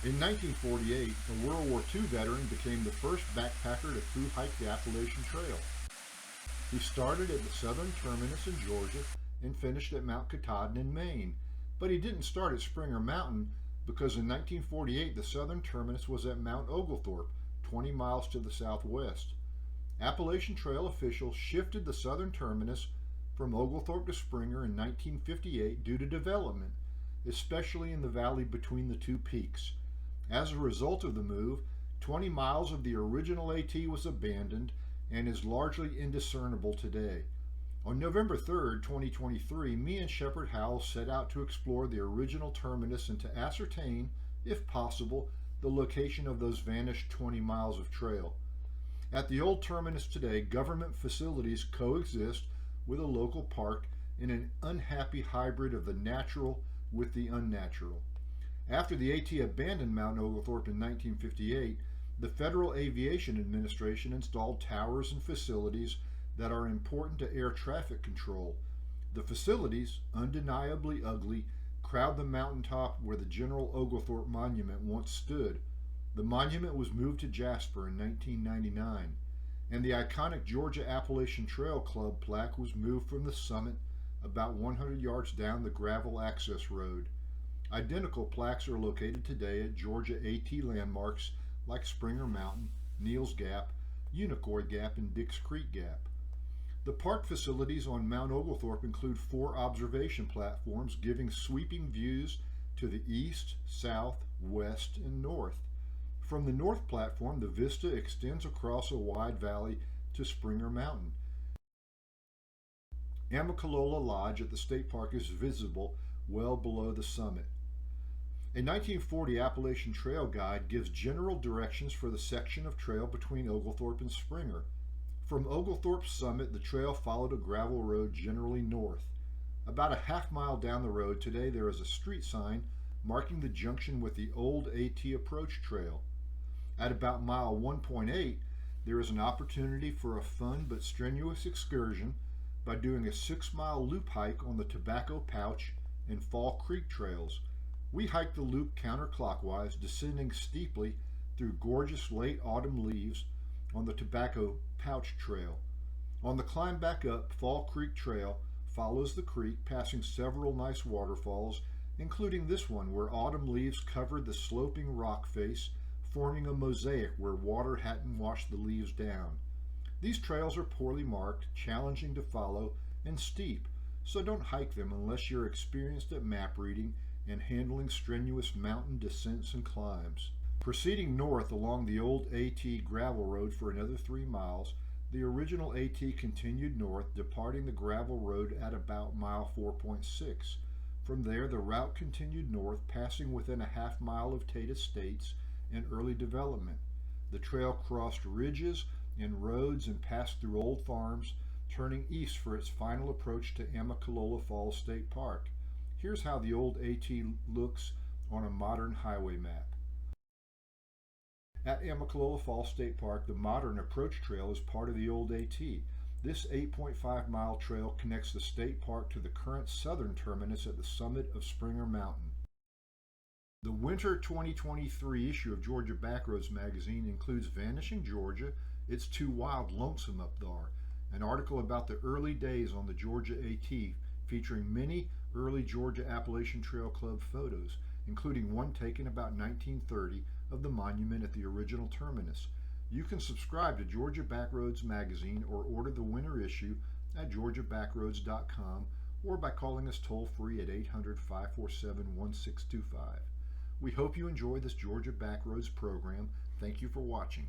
In 1948, a World War II veteran became the first backpacker to thru-hike the Appalachian Trail. He started at the southern terminus in Georgia and finished at Mount Katahdin in Maine. But he didn't start at Springer Mountain because in 1948 the southern terminus was at Mount Oglethorpe, 20 miles to the southwest. Appalachian Trail officials shifted the southern terminus from Oglethorpe to Springer in 1958 due to development, especially in the valley between the two peaks. As a result of the move, 20 miles of the original AT was abandoned and is largely indiscernible today. On November 3, 2023, me and Shepard Howell set out to explore the original terminus and to ascertain, if possible, the location of those vanished 20 miles of trail. At the old terminus today, government facilities coexist with a local park in an unhappy hybrid of the natural with the unnatural. After the AT abandoned Mount Oglethorpe in 1958, the Federal Aviation Administration installed towers and facilities that are important to air traffic control. The facilities, undeniably ugly, crowd the mountaintop where the General Oglethorpe Monument once stood. The monument was moved to Jasper in 1999, and the iconic Georgia Appalachian Trail Club plaque was moved from the summit about 100 yards down the gravel access road. Identical plaques are located today at Georgia AT landmarks like Springer Mountain, Neals Gap, Unicorn Gap, and Dix Creek Gap. The park facilities on Mount Oglethorpe include 4 observation platforms giving sweeping views to the east, south, west, and north. From the north platform, the vista extends across a wide valley to Springer Mountain. Amicalola Lodge at the state park is visible well below the summit. A 1940 Appalachian Trail Guide gives general directions for the section of trail between Oglethorpe and Springer. From Oglethorpe's summit, the trail followed a gravel road generally north. About a half-mile down the road today, there is a street sign marking the junction with the old AT approach trail. At about mile 1.8, there is an opportunity for a fun but strenuous excursion by doing a 6-mile loop hike on the Tobacco Pouch and Fall Creek trails. We hiked the loop counterclockwise, descending steeply through gorgeous late autumn leaves on the Tobacco Pouch Trail. On the climb back up, Fall Creek Trail follows the creek, passing several nice waterfalls, including this one where autumn leaves covered the sloping rock face, forming a mosaic where water hadn't washed the leaves down. These trails are poorly marked, challenging to follow, and steep, so don't hike them unless you're experienced at map reading and handling strenuous mountain descents and climbs. Proceeding north along the old AT gravel road for another 3 miles, the original AT continued north, departing the gravel road at about mile 4.6. From there, the route continued north, passing within a half-mile of Tate Estates and early development. The trail crossed ridges and roads and passed through old farms, turning east for its final approach to Amicalola Falls State Park. Here's how the old AT looks on a modern highway map. At Amicalola Falls State Park, the modern approach trail is part of the old AT. This 8.5-mile trail connects the state park to the current southern terminus at the summit of Springer Mountain. The winter 2023 issue of Georgia Backroads magazine includes Vanishing Georgia, It's Too Wild Lonesome Up Thar, an article about the early days on the Georgia AT featuring many early Georgia Appalachian Trail Club photos, including one taken about 1930 of the monument at the original terminus. You can subscribe to Georgia Backroads magazine or order the winter issue at georgiabackroads.com or by calling us toll-free at 800-547-1625. We hope you enjoy this Georgia Backroads program. Thank you for watching.